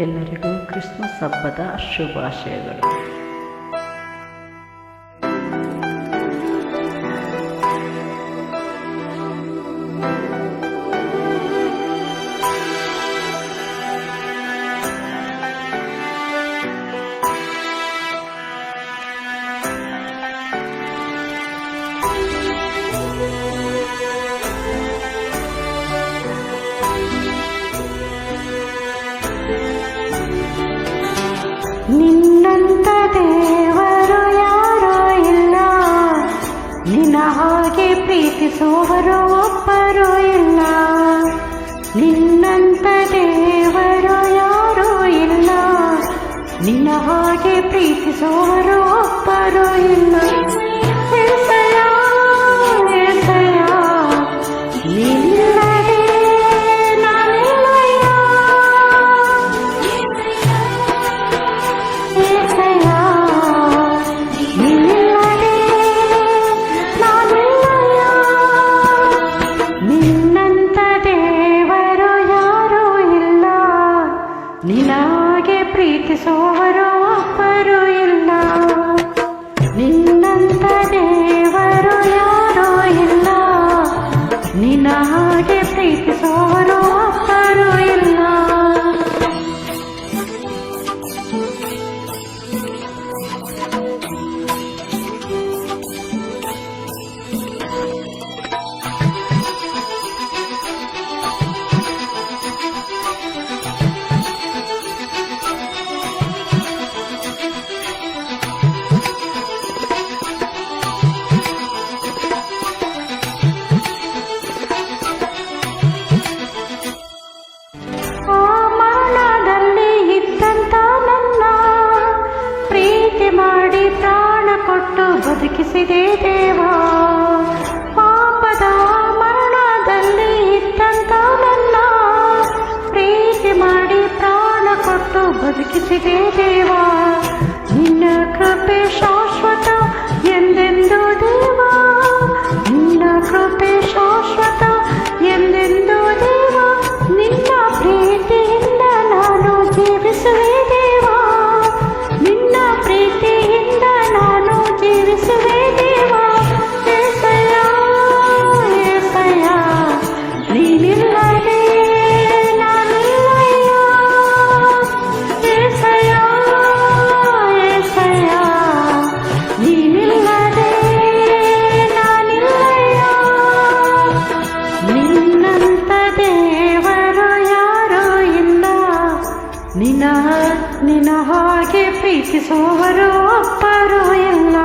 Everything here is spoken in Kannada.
ಎಲ್ಲರಿಗೂ ಕ್ರಿಸ್ಮಸ್ ಹಬ್ಬದ ಶುಭಾಶಯಗಳು. ನಿನ್ನಂತ ದೇವರು ಯಾರೋ ಇಲ್ಲ, ನಿನ್ನ ಹಾಗೆ ಪ್ರೀತಿಸುವವರು ಒಬ್ಬರು ಇಲ್ಲ. ನಿನ್ನಂತ ದೇವರು ಯಾರೋ ಇಲ್ಲ, ನಿನ್ನ ಹಾಗೆ ಪ್ರೀತಿಸುವವರು ಒಬ್ಬರು ಇಲ್ಲ. ನಿನಗೆ ಪ್ರೀತಿಸುವವರು ಒಬ್ಬರು ಇಲ್ಲ, ನಿನ್ನಂತ ದೇವರು ಯಾರೋ ಇಲ್ಲ, ನಿನ್ನ ಹಾಗೆ ಪ್ರೀತಿಸುವವರು ಒಬ್ಬರು ಇಲ್ಲ. ಬದುಕಿಸಿದೆ ದೇವಾ, ಪಾಪದ ಮರಣದಲ್ಲಿ ಇದ್ದಂತ ನನ್ನ ಪ್ರೀತಿ ಮಾಡಿ ಪ್ರಾಣ ಕೊಟ್ಟು ಬದುಕಿಸಿದೆ ದೇವಾ. ನಿನ್ನ ಕೃಪೆ ಶಾಶ್ವತ ಎಂದೆಂದು ದೇವಾ, ನಿನ್ನ ಕೃಪೆ ಶಾಶ್ವತ ಎಂದೆಂದು ದೇವಾ. ನಿನ್ನ ಪ್ರೀತಿಯಿಂದ ನಾನು ಜೀವಿಸುವೆ ದೇವಾ, ನಿನ್ನ ಪ್ರೀತಿಯಿಂದ ನಾನು ಜೀವಿಸುವೆ ದೇವಾ. ಏಸಯ್ಯ ಏಸಯ್ಯ, ನೀನಿಲ್ಲದೆ ನಾನಿಲ್ಲಯ್ಯ. ಏಸಯ್ಯ ಏಸಯ್ಯ, ನೀನಿಲ್ಲದೆ ನಾನಿಲ್ಲಯ್ಯ. ನಿನ್ನಂತ ದೇವರು ಯಾರೋ ಇಲ್ಲ, ನಿನ್ನ ಹಾಗೆ ಪ್ರೀತಿಸುವವರು ಒಬ್ಬರು ಇಲ್ಲ.